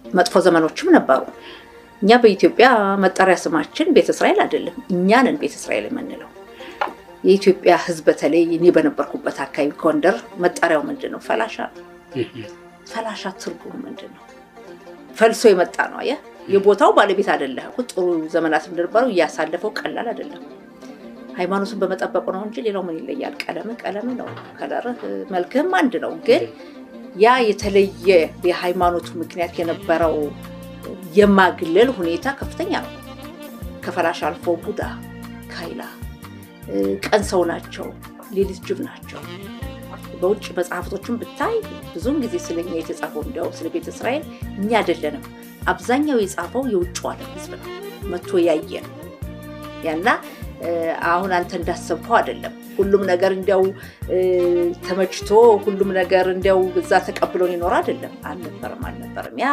መጥፎ ዘመኖችም ነበሩ። እኛ በኢትዮጵያ መጠሪያ ስማችን ቤተ እስራኤል አይደለም፣ እኛንን ቤተ እስራኤል የምንለው። የኢትዮጵያ ሕዝብ በተለይ እኔ በነበርኩበት አካባቢ ጎንደር መጠሪያው ምንድን ነው? ፈላሻ ነው። ፈላሻ ትርጉሙ ምንድን ነው? ፈልሶ የመጣ ነው። አየህ፣ የቦታው ባለቤት አይደለም። ጥሩ ዘመናት እንደነበረው እያሳለፈው ቀላል አይደለም። ሃይማኖቱን በመጠበቁ ነው እንጂ ሌላው ምን ይለያል? ቀለም ነው፣ ከለርህ መልክህም አንድ ነው። ግን ያ የተለየ የሃይማኖቱ ምክንያት የነበረው የማግለል ሁኔታ ከፍተኛ ነው። ከፈላሻ አልፎ ቡዳ፣ ካይላ ቀን ሰው ናቸው፣ ሌሊት ጅብ ናቸው። በውጭ መጽሐፍቶችን ብታይ ብዙም ጊዜ ስለኛ የተጻፈው እንዲያው ስለ ቤተ እስራኤል እኛ አይደለንም። አብዛኛው የጻፈው የውጭው ዓለም ህዝብ ነው፣ መጥቶ ያየ ነው። ያና አሁን አንተ እንዳሰብከው አይደለም። ሁሉም ነገር እንዲያው ተመችቶ ሁሉም ነገር እንዲያው በዛ ተቀብሎን ይኖር አይደለም። አልነበረም ያ